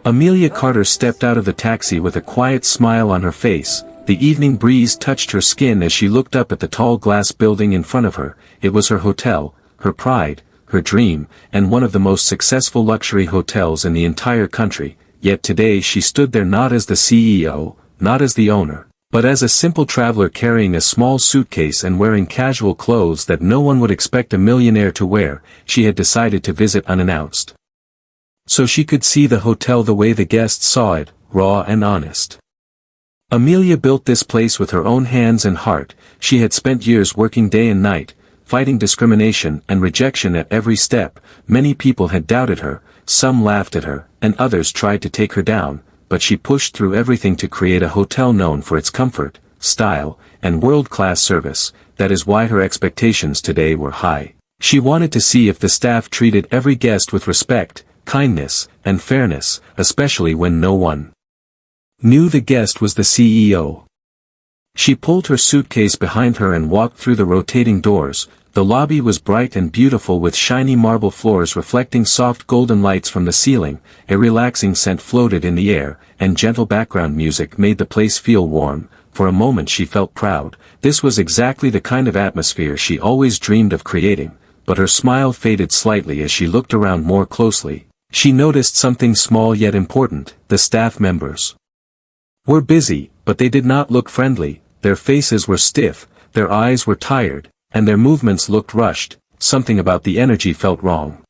Amelia Carter stepped out of the taxi with a quiet smile on her face. The evening breeze touched her skin as she looked up at the tall glass building in front of her. It was her hotel, her pride, her dream, and one of the most successful luxury hotels in the entire country. Yet today she stood there not as the CEO, not as the owner, but as a simple traveler carrying a small suitcase and wearing casual clothes that no one would expect a millionaire to wear. She had decided to visit unannounced, so she could see the hotel the way the guests saw it, raw and honest. Amelia built this place with her own hands and heart. She had spent years working day and night, fighting discrimination and rejection at every step. Many people had doubted her, some laughed at her, and others tried to take her down, but she pushed through everything to create a hotel known for its comfort, style, and world-class service. That is why her expectations today were high. She wanted to see if the staff treated every guest with respect, kindness, and fairness, especially when no one knew the guest was the CEO. She pulled her suitcase behind her and walked through the rotating doors. The lobby was bright and beautiful with shiny marble floors reflecting soft golden lights from the ceiling. A relaxing scent floated in the air, and gentle background music made the place feel warm. For a moment she felt proud. This was exactly the kind of atmosphere she always dreamed of creating, but her smile faded slightly as she looked around more closely. She noticed something small yet important. The staff members were busy, but they did not look friendly. Their faces were stiff, their eyes were tired, and their movements looked rushed. Something about the energy felt wrong.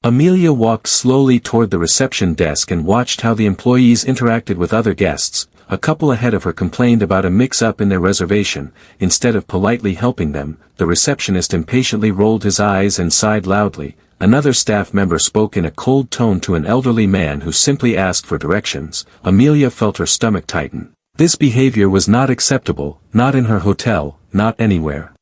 Amelia walked slowly toward the reception desk and watched how the employees interacted with other guests. A couple ahead of her complained about a mix-up in their reservation. Instead of politely helping them, the receptionist impatiently rolled his eyes and sighed loudly. Another staff member spoke in a cold tone to an elderly man who simply asked for directions. Amelia felt her stomach tighten. This behavior was not acceptable, not in her hotel, not anywhere.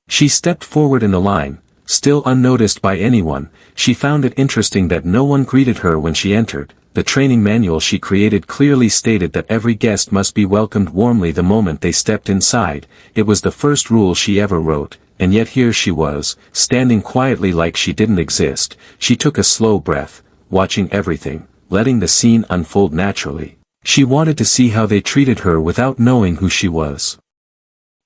She stepped forward in the line, still unnoticed by anyone. She found it interesting that no one greeted her when she entered. The training manual she created clearly stated that every guest must be welcomed warmly the moment they stepped inside. It was the first rule she ever wrote. And yet here she was, standing quietly like she didn't exist. She took a slow breath, watching everything, letting the scene unfold naturally. She wanted to see how they treated her without knowing who she was.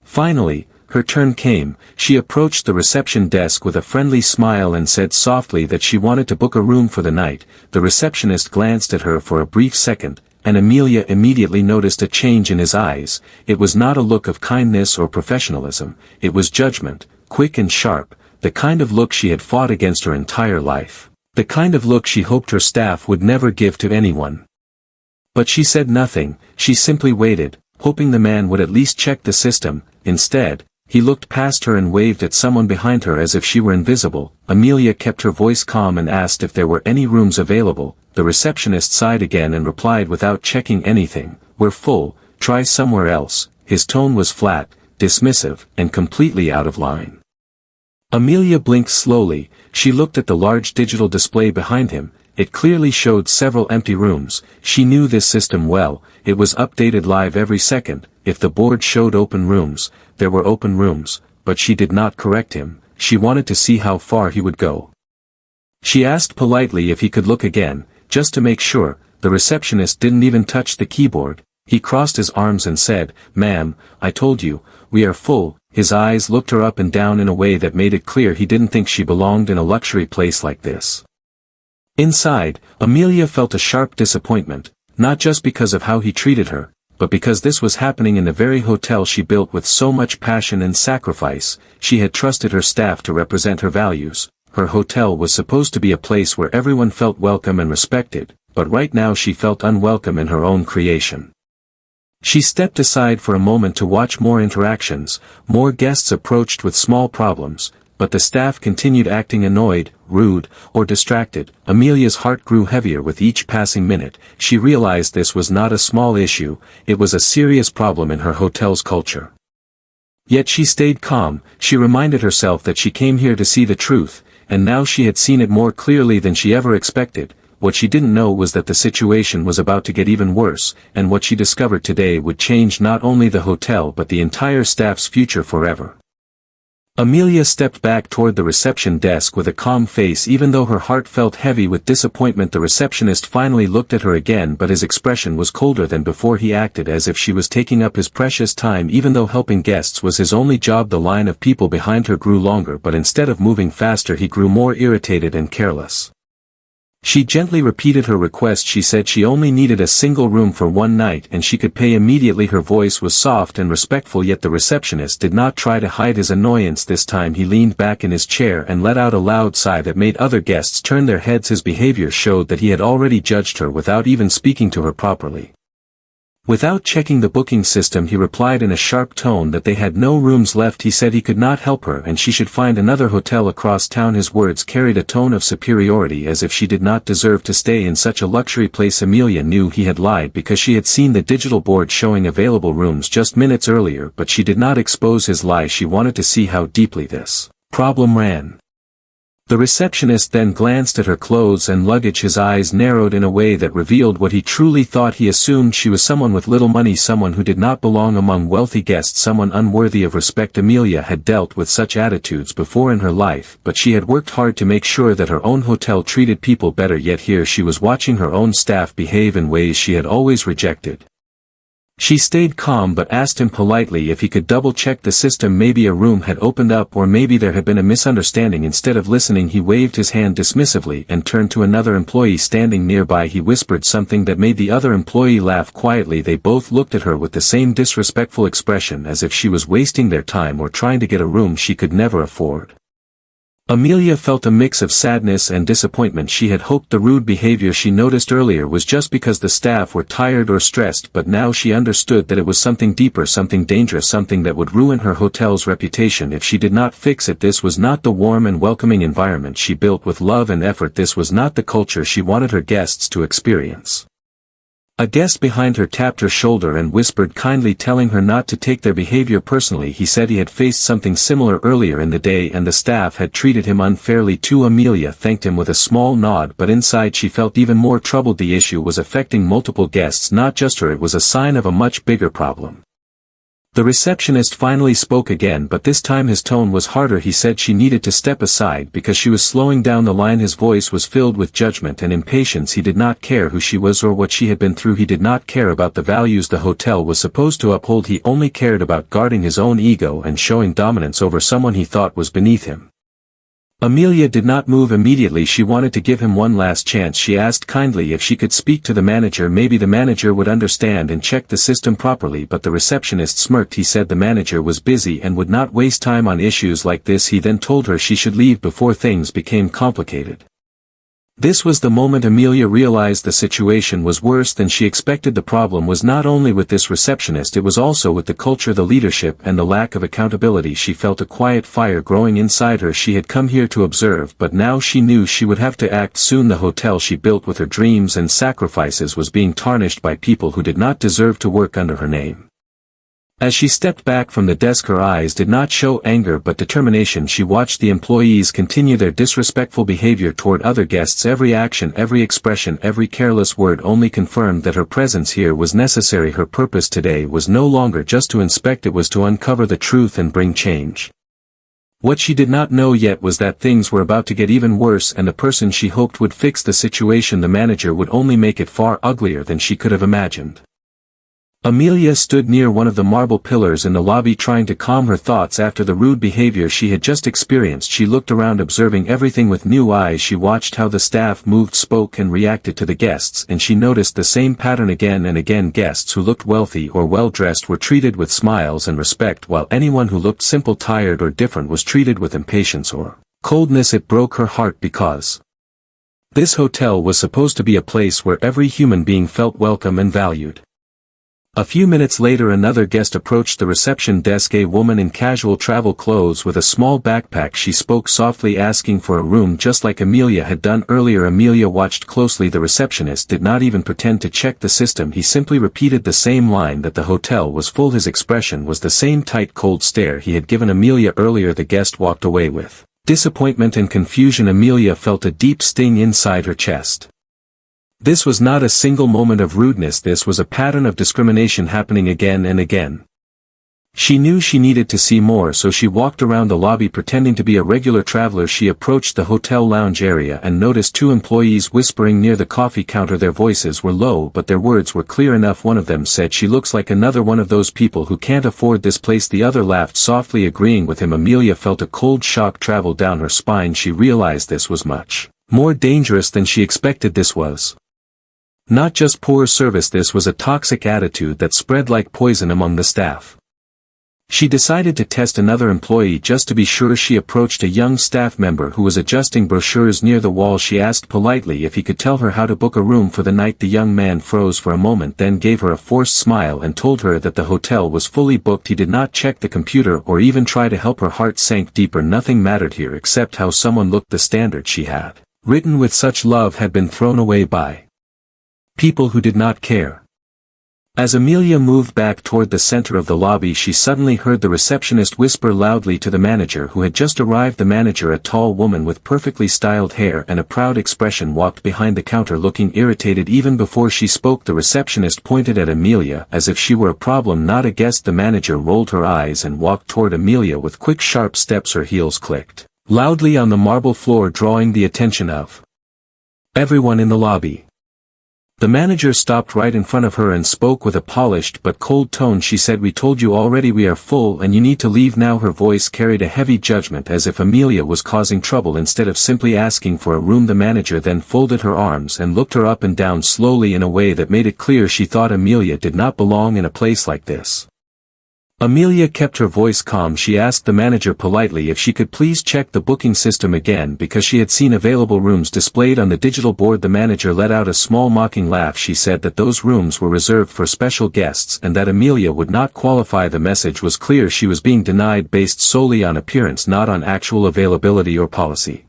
Finally, her turn came. She approached the reception desk with a friendly smile and said softly that she wanted to book a room for the night. The receptionist glanced at her for a brief second, and Amelia immediately noticed a change in his eyes. It was not a look of kindness or professionalism, it was judgment, quick and sharp, the kind of look she had fought against her entire life, the kind of look she hoped her staff would never give to anyone. But she said nothing. She simply waited, hoping the man would at least check the system. Instead, he looked past her and waved at someone behind her as if she were invisible. Amelia kept her voice calm and asked if there were any rooms available. The receptionist sighed again and replied without checking anything, "We're full, try somewhere else." His tone was flat, dismissive, and completely out of line. Amelia blinked slowly. She looked at the large digital display behind him. It clearly showed several empty rooms. She knew this system well. It was updated live every second. If the board showed open rooms, there were open rooms, but she did not correct him. She wanted to see how far he would go. She asked politely if he could look again, just to make sure. The receptionist didn't even touch the keyboard. He crossed his arms and said, "Ma'am, I told you, we are full." His eyes looked her up and down in a way that made it clear he didn't think she belonged in a luxury place like this. Inside, Amelia felt a sharp disappointment, not just because of how he treated her, but because this was happening in the very hotel she built with so much passion and sacrifice. She had trusted her staff to represent her values. Her hotel was supposed to be a place where everyone felt welcome and respected, but right now she felt unwelcome in her own creation. She stepped aside for a moment to watch more interactions. More guests approached with small problems, but the staff continued acting annoyed, rude, or distracted. Amelia's heart grew heavier with each passing minute. She realized this was not a small issue, it was a serious problem in her hotel's culture. Yet she stayed calm. She reminded herself that she came here to see the truth, and now she had seen it more clearly than she ever expected. What she didn't know was that the situation was about to get even worse, and what she discovered today would change not only the hotel but the entire staff's future forever. Amelia stepped back toward the reception desk with a calm face. Even though her heart felt heavy with disappointment, the receptionist finally looked at her again, but his expression was colder than before. He acted as if she was taking up his precious time. Even though helping guests was his only job, the line of people behind her grew longer, but instead of moving faster he grew more irritated and careless. She gently repeated her request. She said she only needed a single room for one night and she could pay immediately. Her voice was soft and respectful, yet the receptionist did not try to hide his annoyance. This time he leaned back in his chair and let out a loud sigh that made other guests turn their heads. His behavior showed that he had already judged her without even speaking to her properly. Without checking the booking system, he replied in a sharp tone that they had no rooms left. He said he could not help her and she should find another hotel across town. His words carried a tone of superiority, as if she did not deserve to stay in such a luxury place. Amelia knew he had lied because she had seen the digital board showing available rooms just minutes earlier, but she did not expose his lie. She wanted to see how deeply this problem ran. The receptionist then glanced at her clothes and luggage. His eyes narrowed in a way that revealed what he truly thought. He assumed she was someone with little money, someone who did not belong among wealthy guests, someone unworthy of respect. Amelia had dealt with such attitudes before in her life, but she had worked hard to make sure that her own hotel treated people better, yet here she was watching her own staff behave in ways she had always rejected. She stayed calm but asked him politely if he could double-check the system. Maybe a room had opened up, or maybe there had been a misunderstanding. Instead of listening, he waved his hand dismissively and turned to another employee standing nearby. He whispered something that made the other employee laugh quietly. They both looked at her with the same disrespectful expression, as if she was wasting their time or trying to get a room she could never afford. Amelia felt a mix of sadness and disappointment. She had hoped the rude behavior she noticed earlier was just because the staff were tired or stressed, but now she understood that it was something deeper, something dangerous, something that would ruin her hotel's reputation if she did not fix it. This was not the warm and welcoming environment she built with love and effort. This was not the culture she wanted her guests to experience. A guest behind her tapped her shoulder and whispered kindly, telling her not to take their behavior personally. He said he had faced something similar earlier in the day and the staff had treated him unfairly too. Amelia thanked him with a small nod, but inside she felt even more troubled. The issue was affecting multiple guests, not just her. It was a sign of a much bigger problem. The receptionist finally spoke again, but this time his tone was harder. He said she needed to step aside because she was slowing down the line. His voice was filled with judgment and impatience. He did not care who she was or what she had been through. He did not care about the values the hotel was supposed to uphold. He only cared about guarding his own ego and showing dominance over someone he thought was beneath him. Amelia did not move immediately. She wanted to give him one last chance. She asked kindly if she could speak to the manager. Maybe the manager would understand and check the system properly, but the receptionist smirked. He said the manager was busy and would not waste time on issues like this. He then told her she should leave before things became complicated. This was the moment Amelia realized the situation was worse than she expected. The problem was not only with this receptionist, it was also with the culture, the leadership, and the lack of accountability. She felt a quiet fire growing inside her. She had come here to observe, but now she knew she would have to act soon. The hotel she built with her dreams and sacrifices was being tarnished by people who did not deserve to work under her name. As she stepped back from the desk, her eyes did not show anger but determination. She watched the employees continue their disrespectful behavior toward other guests. Every action, every expression, every careless word only confirmed that her presence here was necessary. Her purpose today was no longer just to inspect, it was to uncover the truth and bring change. What she did not know yet was that things were about to get even worse, and the person she hoped would fix the situation, the manager, would only make it far uglier than she could have imagined. Amelia stood near one of the marble pillars in the lobby trying to calm her thoughts after the rude behavior she had just experienced. She looked around, observing everything with new eyes. She watched how the staff moved, spoke, and reacted to the guests, and she noticed the same pattern again and again. Guests who looked wealthy or well-dressed were treated with smiles and respect, while anyone who looked simple, tired, or different was treated with impatience or coldness. It broke her heart because this hotel was supposed to be a place where every human being felt welcome and valued. A few minutes later, another guest approached the reception desk, a woman in casual travel clothes with a small backpack. She spoke softly, asking for a room just like Amelia had done earlier. Amelia watched closely. The receptionist did not even pretend to check the system. He simply repeated the same line, that the hotel was full. His expression was the same tight, cold stare he had given Amelia earlier. The guest walked away with disappointment and confusion. Amelia felt a deep sting inside her chest. This was not a single moment of rudeness, this was a pattern of discrimination happening again and again. She knew she needed to see more, so she walked around the lobby pretending to be a regular traveler. She approached the hotel lounge area and noticed two employees whispering near the coffee counter. Their voices were low but their words were clear enough. One of them said, "She looks like another one of those people who can't afford this place." The other laughed softly, agreeing with him. Amelia felt a cold shock travel down her spine. She realized this was much more dangerous than she expected. This was not just poor service, this was a toxic attitude that spread like poison among the staff. She decided to test another employee just to be sure. She approached a young staff member who was adjusting brochures near the wall. She asked politely if he could tell her how to book a room for the night. The young man froze for a moment, then gave her a forced smile and told her that the hotel was fully booked. He did not check the computer or even try to help. Her heart sank deeper. Nothing mattered here except how someone looked. The standard she had written with such love had been thrown away by people who did not care. As Amelia moved back toward the center of the lobby, she suddenly heard the receptionist whisper loudly to the manager who had just arrived. The manager, a tall woman with perfectly styled hair and a proud expression, walked behind the counter looking irritated. Even before she spoke, the receptionist pointed at Amelia as if she were a problem, not a guest. The manager rolled her eyes and walked toward Amelia with quick, sharp steps. Her heels clicked loudly on the marble floor, drawing the attention of everyone in the lobby. The manager stopped right in front of her and spoke with a polished but cold tone. She said, "We told you already, we are full and you need to leave now." Her voice carried a heavy judgment, as if Amelia was causing trouble instead of simply asking for a room. The manager then folded her arms and looked her up and down slowly in a way that made it clear she thought Amelia did not belong in a place like this. Amelia kept her voice calm. She asked the manager politely if she could please check the booking system again because she had seen available rooms displayed on the digital board. The manager let out a small mocking laugh. She said that those rooms were reserved for special guests and that Amelia would not qualify. The message was clear. She was being denied based solely on appearance, not on actual availability or policy.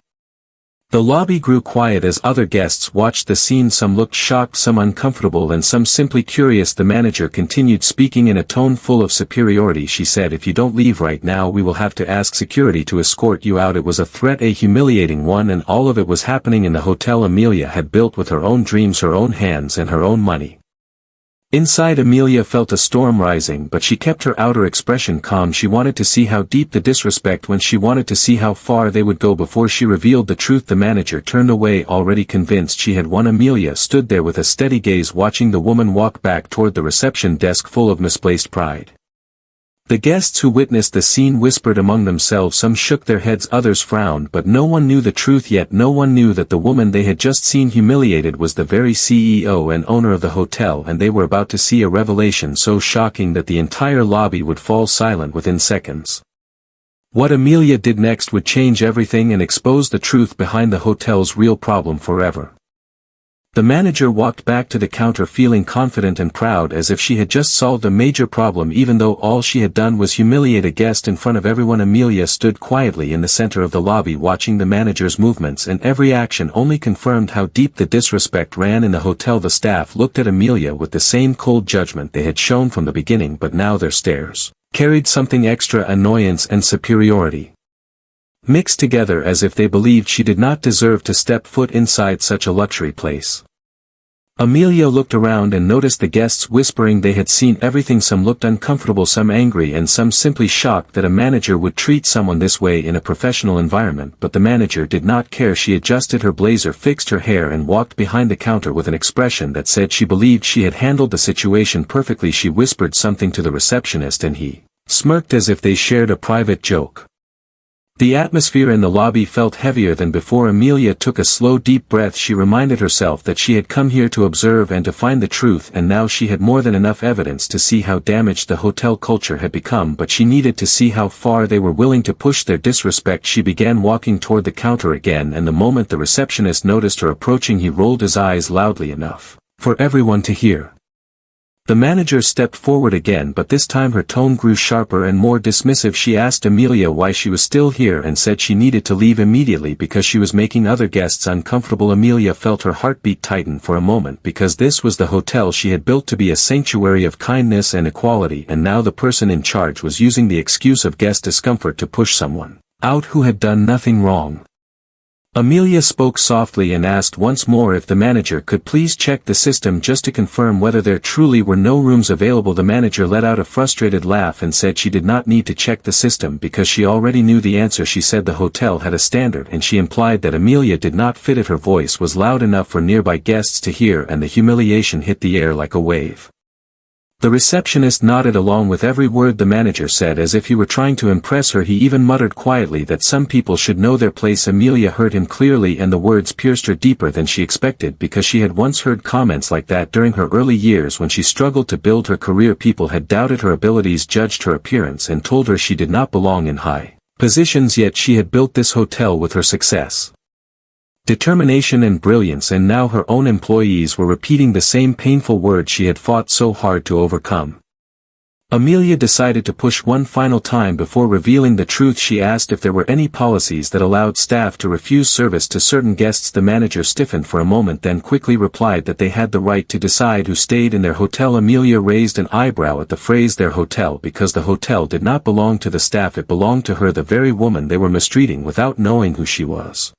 The lobby grew quiet as other guests watched the scene. Some looked shocked, some uncomfortable, and some simply curious. The manager continued speaking in a tone full of superiority. She said, "If you don't leave right now, we will have to ask security to escort you out." It was a threat, a humiliating one, and all of it was happening in the hotel Amelia had built with her own dreams, her own hands, and her own money. Inside, Amelia felt a storm rising, but she kept her outer expression calm. She wanted to see how deep the disrespect went. She wanted to see how far they would go before she revealed the truth. The manager turned away, already convinced she had won. Amelia stood there with a steady gaze, watching the woman walk back toward the reception desk full of misplaced pride. The guests who witnessed the scene whispered among themselves. Some shook their heads, others frowned, but no one knew the truth yet. No one knew that the woman they had just seen humiliated was the very CEO and owner of the hotel, and they were about to see a revelation so shocking that the entire lobby would fall silent within seconds. What Amelia did next would change everything and expose the truth behind the hotel's real problem forever. The manager walked back to the counter feeling confident and proud, as if she had just solved a major problem, even though all she had done was humiliate a guest in front of everyone. Amelia stood quietly in the center of the lobby, watching the manager's movements, and every action only confirmed how deep the disrespect ran in the hotel. The staff looked at Amelia with the same cold judgment they had shown from the beginning, but now their stares carried something extra, annoyance and superiority mixed together, as if they believed she did not deserve to step foot inside such a luxury place. Amelia looked around and noticed the guests whispering. They had seen everything. Some looked uncomfortable, some angry, and some simply shocked that a manager would treat someone this way in a professional environment. But the manager did not care. She adjusted her blazer, fixed her hair, and walked behind the counter with an expression that said she believed she had handled the situation perfectly. She whispered something to the receptionist and he smirked as if they shared a private joke. The atmosphere in the lobby felt heavier than before. Amelia took a slow, deep breath. She reminded herself that she had come here to observe and to find the truth, and now she had more than enough evidence to see how damaged the hotel culture had become, but she needed to see how far they were willing to push their disrespect. She began walking toward the counter again, and the moment the receptionist noticed her approaching, he rolled his eyes loudly enough for everyone to hear. The manager stepped forward again, but this time her tone grew sharper and more dismissive. She asked Amelia why she was still here and said she needed to leave immediately because she was making other guests uncomfortable. Amelia felt her heartbeat tighten for a moment, because this was the hotel she had built to be a sanctuary of kindness and equality, and now the person in charge was using the excuse of guest discomfort to push someone out who had done nothing wrong. Amelia spoke softly and asked once more if the manager could please check the system just to confirm whether there truly were no rooms available. The manager let out a frustrated laugh and said she did not need to check the system because she already knew the answer. She said the hotel had a standard, and she implied that Amelia did not fit it. Her voice was loud enough for nearby guests to hear, and the humiliation hit the air like a wave. The receptionist nodded along with every word the manager said, as if he were trying to impress her. He even muttered quietly that some people should know their place. Amelia heard him clearly, and the words pierced her deeper than she expected, because she had once heard comments like that during her early years when she struggled to build her career. People had doubted her abilities, judged her appearance, and told her she did not belong in high positions, yet she had built this hotel with her success, determination and brilliance, and now her own employees were repeating the same painful words she had fought so hard to overcome. Amelia decided to push one final time before revealing the truth. She asked if there were any policies that allowed staff to refuse service to certain guests. The manager stiffened for a moment, then quickly replied that they had the right to decide who stayed in their hotel. Amelia raised an eyebrow at the phrase "their hotel," because the hotel did not belong to the staff, it belonged to her, the very woman they were mistreating without knowing who she was.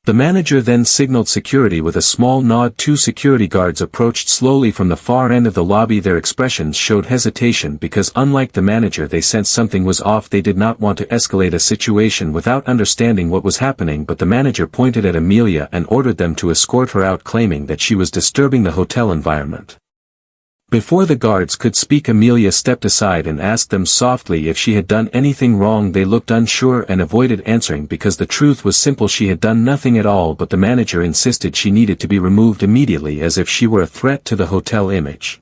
The manager then signaled security with a small nod. Two security guards approached slowly from the far end of the lobby. Their expressions showed hesitation because, unlike the manager, they sensed something was off. They did not want to escalate a situation without understanding what was happening, but the manager pointed at Amelia and ordered them to escort her out, claiming that she was disturbing the hotel environment. Before the guards could speak, Amelia stepped aside and asked them softly if she had done anything wrong. They looked unsure and avoided answering because the truth was simple: she had done nothing at all, but the manager insisted she needed to be removed immediately, as if she were a threat to the hotel image.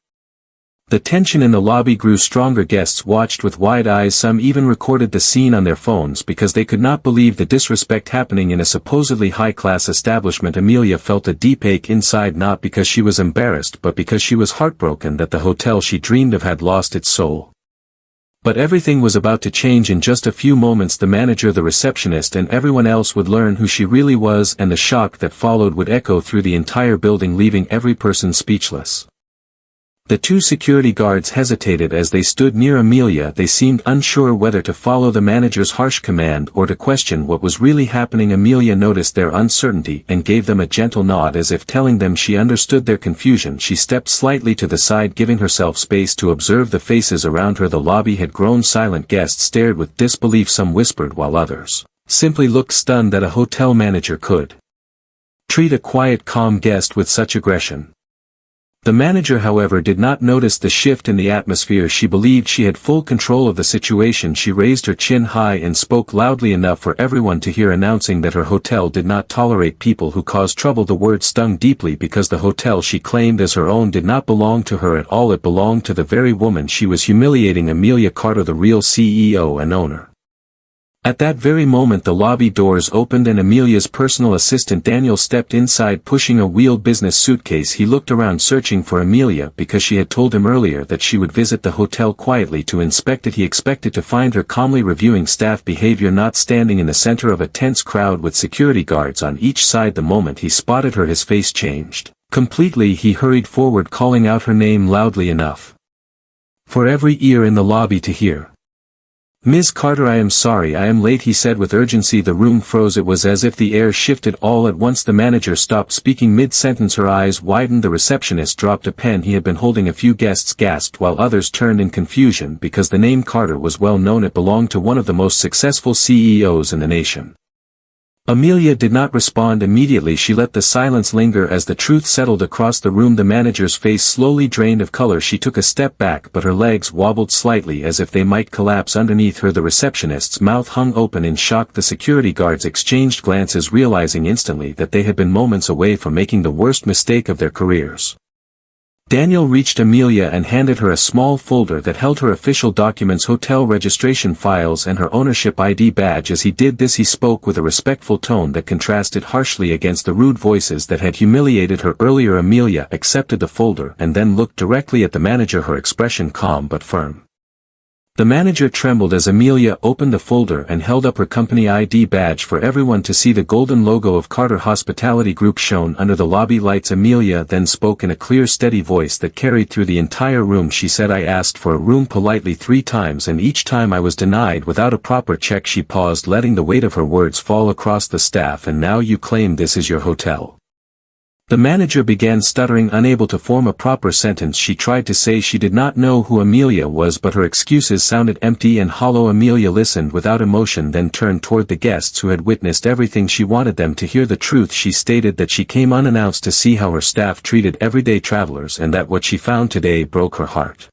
The tension in the lobby grew stronger. Guests watched with wide eyes. Some even recorded the scene on their phones because they could not believe the disrespect happening in a supposedly high-class establishment. Amelia felt a deep ache inside, not because she was embarrassed but because she was heartbroken that the hotel she dreamed of had lost its soul. But everything was about to change. In just a few moments the manager, the receptionist, and everyone else would learn who she really was, and the shock that followed would echo through the entire building, leaving every person speechless. The two security guards hesitated as they stood near Amelia. They seemed unsure whether to follow the manager's harsh command or to question what was really happening. Amelia noticed their uncertainty and gave them a gentle nod, as if telling them she understood their confusion. She stepped slightly to the side, giving herself space to observe the faces around her. The lobby had grown silent. Guests stared with disbelief, some whispered, while others simply looked stunned that a hotel manager could treat a quiet, calm guest with such aggression. The manager, however, did not notice the shift in the atmosphere. She believed she had full control of the situation. She raised her chin high and spoke loudly enough for everyone to hear, announcing that her hotel did not tolerate people who caused trouble. The word stung deeply because the hotel she claimed as her own did not belong to her at all. It belonged to the very woman she was humiliating, Amelia Carter, the real CEO and owner. At that very moment the lobby doors opened and Amelia's personal assistant Daniel stepped inside, pushing a wheeled business suitcase. He looked around, searching for Amelia because she had told him earlier that she would visit the hotel quietly to inspect it. He expected to find her calmly reviewing staff behavior, not standing in the center of a tense crowd with security guards on each side. The moment he spotted her, his face changed completely. He hurried forward, calling out her name loudly enough for every ear in the lobby to hear. "Ms. Carter, I am sorry I am late," he said with urgency. The room froze. It was as if the air shifted. All at once the manager stopped speaking mid-sentence. Her eyes widened. The receptionist dropped a pen he had been holding. A few guests gasped while others turned in confusion because the name Carter was well known. It belonged to one of the most successful CEOs in the nation. Amelia did not respond immediately. She let the silence linger as the truth settled across the room. The manager's face slowly drained of color. She took a step back, but her legs wobbled slightly as if they might collapse underneath her. The receptionist's mouth hung open in shock. The security guards exchanged glances, realizing instantly that they had been moments away from making the worst mistake of their careers. Daniel reached Amelia and handed her a small folder that held her official documents, hotel registration files, and her ownership ID badge. As he did this, he spoke with a respectful tone that contrasted harshly against the rude voices that had humiliated her earlier. Amelia accepted the folder and then looked directly at the manager, her expression calm but firm. The manager trembled as Amelia opened the folder and held up her company ID badge for everyone to see. The golden logo of Carter Hospitality Group shone under the lobby lights. Amelia then spoke in a clear, steady voice that carried through the entire room. She said, "I asked for a room politely 3 times and each time I was denied without a proper check." She paused, letting the weight of her words fall across the staff. "And now you claim this is your hotel?" The manager began stuttering, unable to form a proper sentence. She tried to say she did not know who Amelia was, but her excuses sounded empty and hollow. Amelia listened without emotion, then turned toward the guests who had witnessed everything. She wanted them to hear the truth. She stated that she came unannounced to see how her staff treated everyday travelers and that what she found today broke her heart.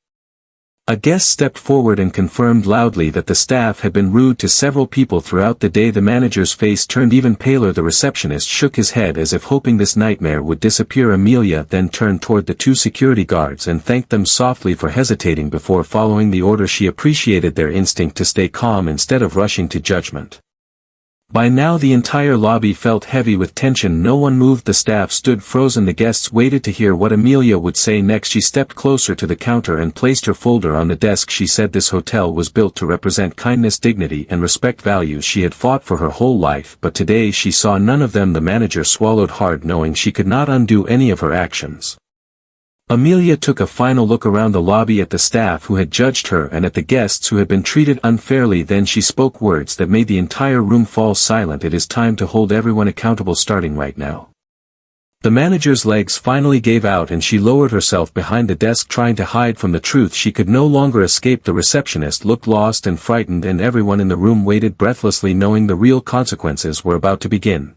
A guest stepped forward and confirmed loudly that the staff had been rude to several people throughout the day. The manager's face turned even paler. The receptionist shook his head as if hoping this nightmare would disappear. Amelia then turned toward the 2 security guards and thanked them softly for hesitating before following the order. She appreciated their instinct to stay calm instead of rushing to judgment. By now the entire lobby felt heavy with tension. No one moved. The staff stood frozen. The guests waited to hear what Amelia would say next. She stepped closer to the counter and placed her folder on the desk. She said this hotel was built to represent kindness, dignity, and respect, values she had fought for her whole life, but today she saw none of them. The manager swallowed hard, knowing she could not undo any of her actions. Amelia took a final look around the lobby at the staff who had judged her and at the guests who had been treated unfairly. Then she spoke words that made the entire room fall silent. "It is time to hold everyone accountable, starting right now." The manager's legs finally gave out and she lowered herself behind the desk, trying to hide from the truth. She could no longer escape. The receptionist looked lost and frightened, and everyone in the room waited breathlessly, knowing the real consequences were about to begin.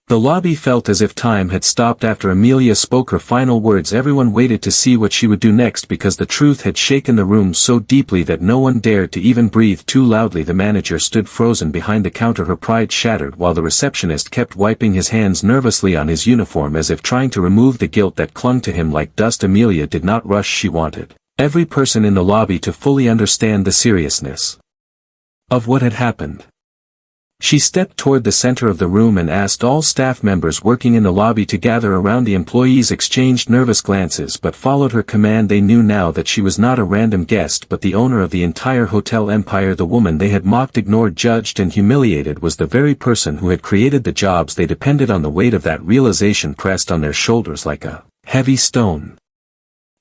The lobby felt as if time had stopped after Amelia spoke her final words. Everyone waited to see what she would do next, because the truth had shaken the room so deeply that no one dared to even breathe too loudly. The manager stood frozen behind the counter, her pride shattered, while the receptionist kept wiping his hands nervously on his uniform as if trying to remove the guilt that clung to him like dust. Amelia did not rush. She wanted every person in the lobby to fully understand the seriousness of what had happened. She stepped toward the center of the room and asked all staff members working in the lobby to gather around. The employees exchanged nervous glances but followed her command. They knew now that she was not a random guest but the owner of the entire hotel empire. The woman they had mocked, ignored, judged, and humiliated was the very person who had created the jobs they depended on. The weight of that realization pressed on their shoulders like a heavy stone.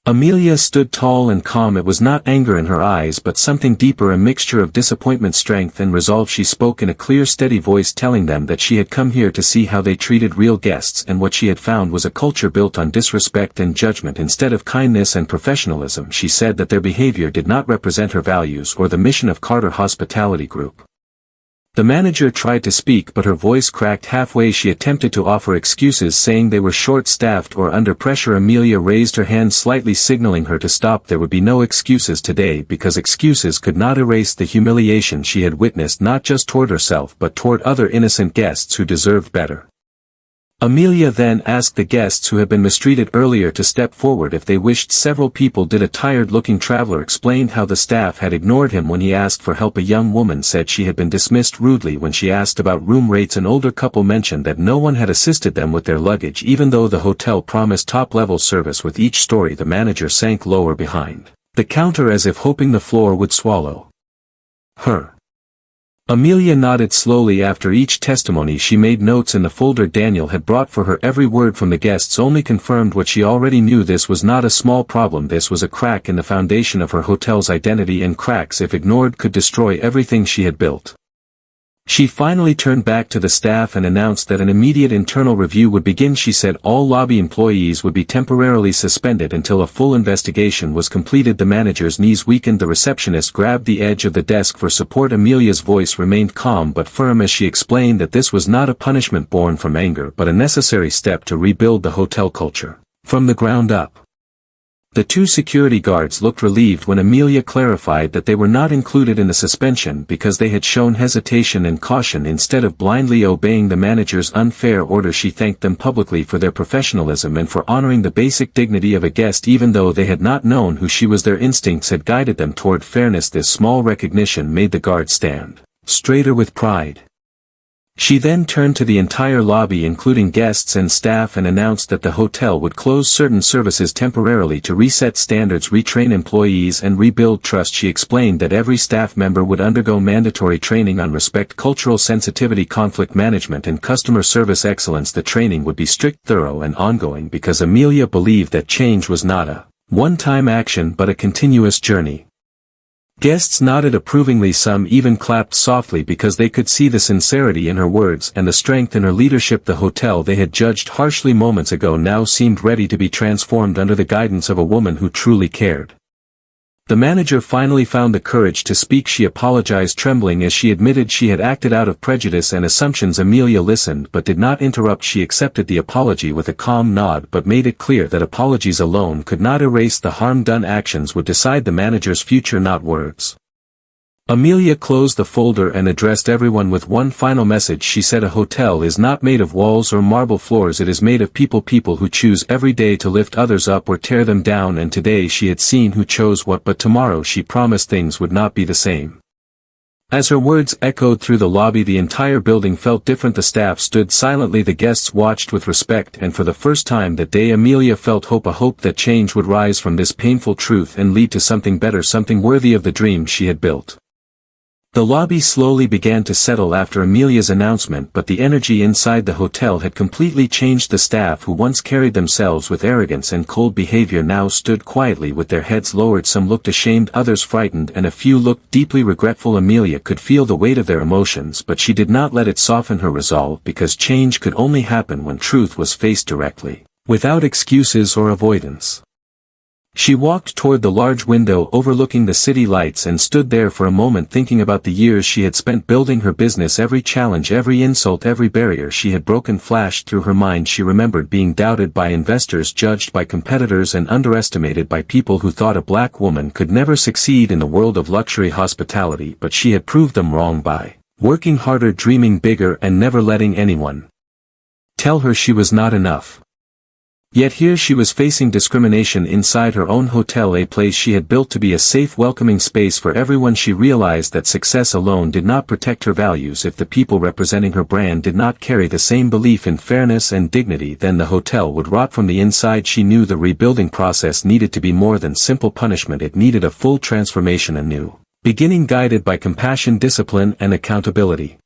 Amelia stood tall and calm. It was not anger in her eyes but something deeper, a mixture of disappointment, strength, and resolve. She spoke in a clear, steady voice, telling them that she had come here to see how they treated real guests, and what she had found was a culture built on disrespect and judgment instead of kindness and professionalism. She said that their behavior did not represent her values or the mission of Carter Hospitality Group. The manager tried to speak but her voice cracked halfway. She attempted to offer excuses, saying they were short-staffed or under pressure. Amelia raised her hand slightly, signaling her to stop. There would be no excuses today, because excuses could not erase the humiliation she had witnessed, not just toward herself but toward other innocent guests who deserved better. Amelia then asked the guests who had been mistreated earlier to step forward if they wished. Several people did. A tired-looking traveler explained how the staff had ignored him when he asked for help. A young woman said she had been dismissed rudely when she asked about room rates. An older couple mentioned that no one had assisted them with their luggage, even though the hotel promised top-level service. With each story, the manager sank lower behind the counter as if hoping the floor would swallow her. Amelia nodded slowly. After each testimony she made notes in the folder Daniel had brought for her. Every word from the guests only confirmed what she already knew. This was not a small problem. This was a crack in the foundation of her hotel's identity, and cracks, if ignored, could destroy everything she had built. She finally turned back to the staff and announced that an immediate internal review would begin. She said all lobby employees would be temporarily suspended until a full investigation was completed. The manager's knees weakened. The receptionist grabbed the edge of the desk for support. Amelia's voice remained calm but firm as she explained that this was not a punishment born from anger but a necessary step to rebuild the hotel culture from the ground up. The 2 security guards looked relieved when Amelia clarified that they were not included in the suspension because they had shown hesitation and caution instead of blindly obeying the manager's unfair order. She thanked them publicly for their professionalism and for honoring the basic dignity of a guest even though they had not known who she was. Their instincts had guided them toward fairness. This small recognition made the guards stand straighter with pride. She then turned to the entire lobby including guests and staff and announced that the hotel would close certain services temporarily to reset standards, retrain employees and rebuild trust. She explained that every staff member would undergo mandatory training on respect, cultural sensitivity, conflict management and customer service excellence. The training would be strict, thorough and ongoing because Amelia believed that change was not a one-time action but a continuous journey. Guests nodded approvingly, some even clapped softly because they could see the sincerity in her words and the strength in her leadership. The hotel they had judged harshly moments ago now seemed ready to be transformed under the guidance of a woman who truly cared. The manager finally found the courage to speak. She apologized, trembling as she admitted she had acted out of prejudice and assumptions. Amelia listened but did not interrupt. She accepted the apology with a calm nod but made it clear that apologies alone could not erase the harm done. Actions would decide the manager's future, not words. Amelia closed the folder and addressed everyone with one final message. She said, "A hotel is not made of walls or marble floors, it is made of people, people who choose every day to lift others up or tear them down." And today she had seen who chose what, but tomorrow she promised things would not be the same. As her words echoed through the lobby, the entire building felt different. The staff stood silently, the guests watched with respect, and for the first time that day Amelia felt hope, a hope that change would rise from this painful truth and lead to something better, something worthy of the dream she had built. The lobby slowly began to settle after Amelia's announcement, but the energy inside the hotel had completely changed. The staff who once carried themselves with arrogance and cold behavior now stood quietly with their heads lowered. Some looked ashamed, others frightened, and a few looked deeply regretful. Amelia could feel the weight of their emotions, but she did not let it soften her resolve, because change could only happen when truth was faced directly, without excuses or avoidance. She walked toward the large window overlooking the city lights and stood there for a moment, thinking about the years she had spent building her business. Every challenge, every insult, every barrier she had broken flashed through her mind. She remembered being doubted by investors, judged by competitors, and underestimated by people who thought a black woman could never succeed in the world of luxury hospitality, but she had proved them wrong by working harder, dreaming bigger, and never letting anyone tell her she was not enough. Yet here she was facing discrimination inside her own hotel, a place she had built to be a safe, welcoming space for everyone. She realized that success alone did not protect her values. If the people representing her brand did not carry the same belief in fairness and dignity, then the hotel would rot from the inside. She knew the rebuilding process needed to be more than simple punishment. It needed a full transformation, a new beginning guided by compassion, discipline, and accountability.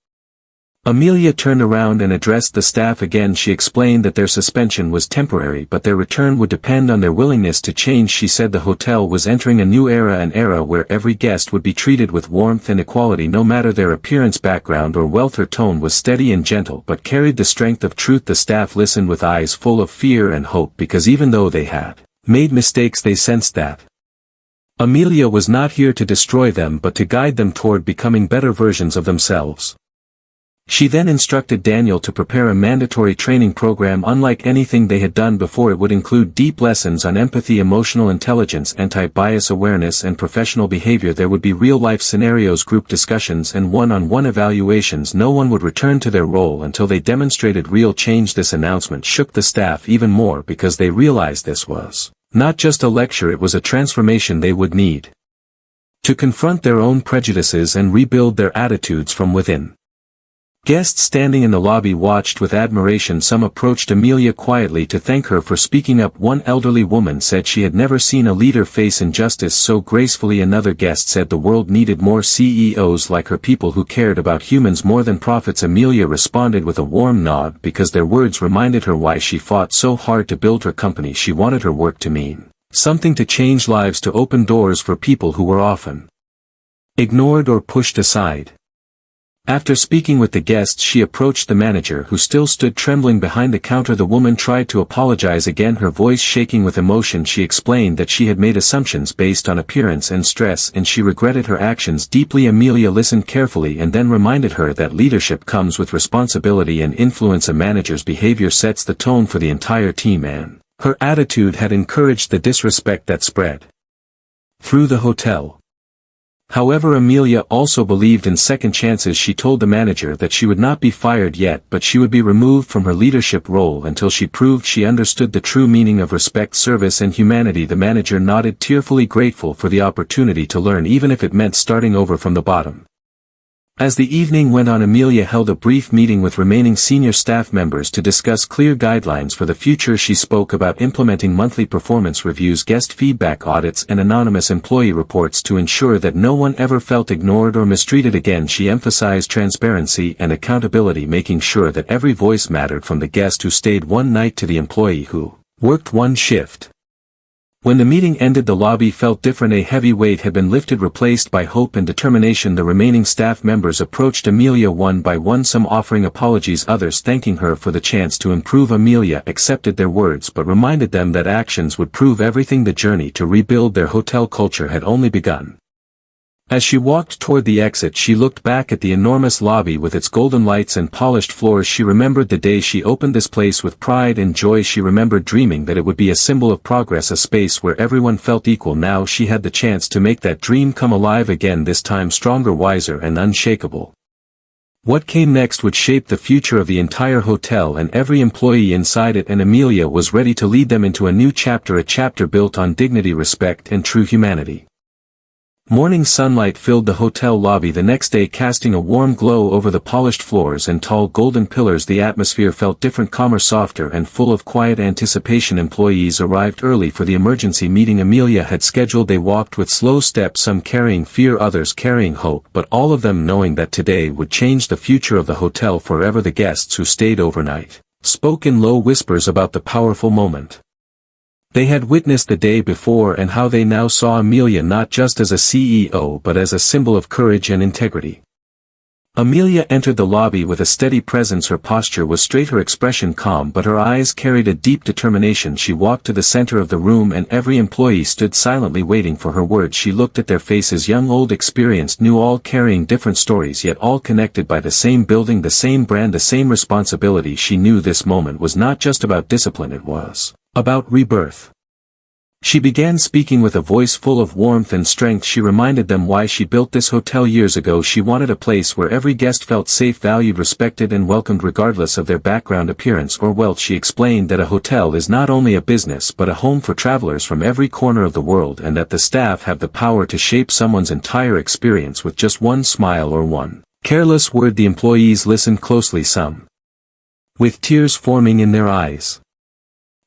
Amelia turned around and addressed the staff again. She explained that their suspension was temporary, but their return would depend on their willingness to change. She said the hotel was entering a new era, an era where every guest would be treated with warmth and equality, no matter their appearance, background, or wealth. Her tone was steady and gentle, but carried the strength of truth. The staff listened with eyes full of fear and hope, because even though they had made mistakes, they sensed that Amelia was not here to destroy them but to guide them toward becoming better versions of themselves. She then instructed Daniel to prepare a mandatory training program unlike anything they had done before. It would include deep lessons on empathy, emotional intelligence, anti-bias awareness, and professional behavior. There would be real-life scenarios, group discussions, and one-on-one evaluations. No one would return to their role until they demonstrated real change. This announcement shook the staff even more because they realized this was not just a lecture, it was a transformation they would need to confront their own prejudices and rebuild their attitudes from within. Guests standing in the lobby watched with admiration. Some approached Amelia quietly to thank her for speaking up. One elderly woman said she had never seen a leader face injustice so gracefully. Another guest said the world needed more CEOs like her, people who cared about humans more than profits. Amelia responded with a warm nod because their words reminded her why she fought so hard to build her company. She wanted her work to mean something, to change lives, to open doors for people who were often ignored or pushed aside. After speaking with the guests, she approached the manager, who still stood trembling behind the counter. The woman tried to apologize again, her voice shaking with emotion. She explained that she had made assumptions based on appearance and stress, and she regretted her actions deeply. Amelia listened carefully and then reminded her that leadership comes with responsibility and influence. A manager's behavior sets the tone for the entire team, and her attitude had encouraged the disrespect that spread through the hotel. However, Amelia also believed in second chances. She told the manager that she would not be fired yet, but she would be removed from her leadership role until she proved she understood the true meaning of respect, service, and humanity. The manager nodded, tearfully grateful for the opportunity to learn, even if it meant starting over from the bottom. As the evening went on, Amelia held a brief meeting with remaining senior staff members to discuss clear guidelines for the future. She spoke about implementing monthly performance reviews, guest feedback audits, and anonymous employee reports to ensure that no one ever felt ignored or mistreated again. She emphasized transparency and accountability, making sure that every voice mattered, from the guest who stayed one night to the employee who worked one shift. When the meeting ended, the lobby felt different. A heavy weight had been lifted, replaced by hope and determination. The remaining staff members approached Amelia one by one, some offering apologies, others thanking her for the chance to improve. Amelia accepted their words but reminded them that actions would prove everything. The journey to rebuild their hotel culture had only begun. As she walked toward the exit, she looked back at the enormous lobby with its golden lights and polished floors. She remembered the day she opened this place with pride and joy. She remembered dreaming that it would be a symbol of progress, a space where everyone felt equal. Now she had the chance to make that dream come alive again, this time stronger, wiser, and unshakable. What came next would shape the future of the entire hotel and every employee inside it, and Amelia was ready to lead them into a new chapter, a chapter built on dignity, respect, and true humanity. Morning sunlight filled the hotel lobby the next day, casting a warm glow over the polished floors and tall golden pillars. The atmosphere felt different, calmer, softer, and full of quiet anticipation. Employees arrived early for the emergency meeting Amelia had scheduled. They walked with slow steps, some carrying fear, others carrying hope, but all of them knowing that today would change the future of the hotel forever. The guests who stayed overnight spoke in low whispers about the powerful moment they had witnessed the day before, and how they now saw Amelia not just as a CEO but as a symbol of courage and integrity. Amelia entered the lobby with a steady presence. Her posture was straight, her expression calm, but her eyes carried a deep determination. She walked to the center of the room, and every employee stood silently waiting for her words. She looked at their faces, young, old, experienced, new, all carrying different stories, yet all connected by the same building, the same brand, the same responsibility. She knew this moment was not just about discipline, it was about rebirth. She began speaking with a voice full of warmth and strength. She reminded them why she built this hotel years ago. She wanted a place where every guest felt safe, valued, respected, and welcomed regardless of their background, appearance, or wealth. She explained that a hotel is not only a business but a home for travelers from every corner of the world, and that the staff have the power to shape someone's entire experience with just one smile or one careless word. The employees listened closely, some with tears forming in their eyes.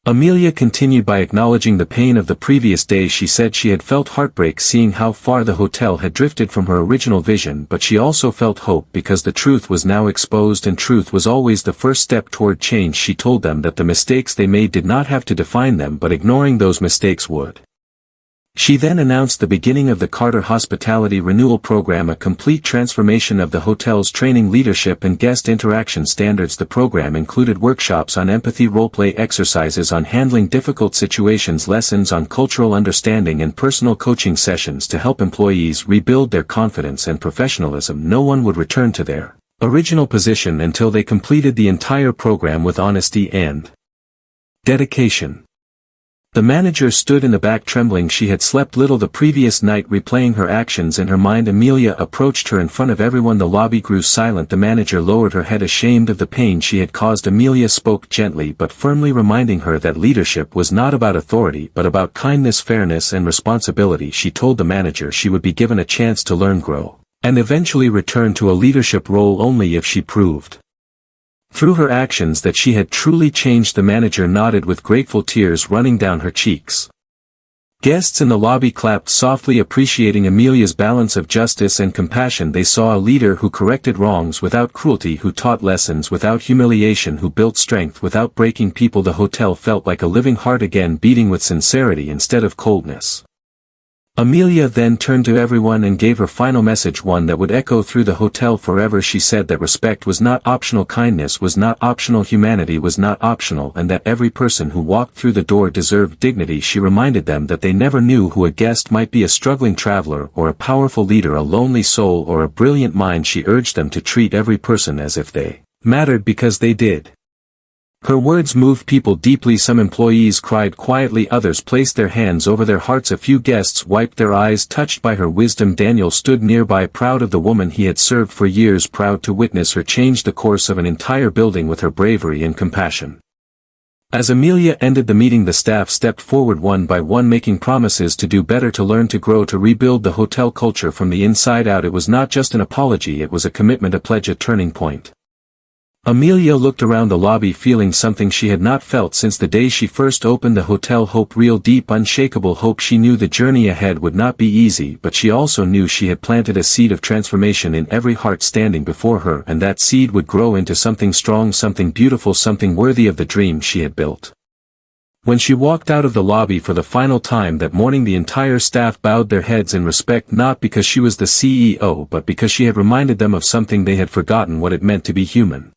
Amelia continued by acknowledging the pain of the previous day. She said she had felt heartbreak seeing how far the hotel had drifted from her original vision, but she also felt hope because the truth was now exposed, and truth was always the first step toward change. She told them that the mistakes they made did not have to define them, but ignoring those mistakes would. She then announced the beginning of the Carter Hospitality Renewal Program, a complete transformation of the hotel's training, leadership, and guest interaction standards. The program included workshops on empathy, role-play exercises on handling difficult situations, lessons on cultural understanding, and personal coaching sessions to help employees rebuild their confidence and professionalism. No one would return to their original position until they completed the entire program with honesty and dedication. The manager stood in the back trembling. She had slept little the previous night, replaying her actions in her mind. Amelia approached her in front of everyone. The lobby grew silent. The manager lowered her head, ashamed of the pain she had caused. Amelia spoke gently but firmly, reminding her that leadership was not about authority but about kindness, fairness, and responsibility. She told the manager she would be given a chance to learn, grow, and eventually return to a leadership role only if she proved through her actions that she had truly changed. The manager nodded with grateful tears running down her cheeks. Guests in the lobby clapped softly, appreciating Amelia's balance of justice and compassion. They saw a leader who corrected wrongs without cruelty, who taught lessons without humiliation, who built strength without breaking people. The hotel felt like a living heart again, beating with sincerity instead of coldness. Amelia then turned to everyone and gave her final message, one that would echo through the hotel forever. She said that respect was not optional, kindness was not optional, humanity was not optional, and that every person who walked through the door deserved dignity. She reminded them that they never knew who a guest might be, a struggling traveler or a powerful leader, a lonely soul or a brilliant mind. She urged them to treat every person as if they mattered because they did. Her words moved people deeply. Some employees cried quietly, others placed their hands over their hearts. A few guests wiped their eyes, touched by her wisdom. Daniel stood nearby, proud of the woman he had served for years, proud to witness her change the course of an entire building with her bravery and compassion. As Amelia ended the meeting, the staff stepped forward one by one, making promises to do better, to learn, to grow, to rebuild the hotel culture from the inside out. It was not just an apology, it was a commitment, a pledge, a turning point. Amelia looked around the lobby, feeling something she had not felt since the day she first opened the hotel. Hope, real, deep, unshakable hope. She knew the journey ahead would not be easy, but she also knew she had planted a seed of transformation in every heart standing before her, and that seed would grow into something strong, something beautiful, something worthy of the dream she had built. When she walked out of the lobby for the final time that morning, the entire staff bowed their heads in respect, not because she was the CEO, but because she had reminded them of something they had forgotten: what it meant to be human.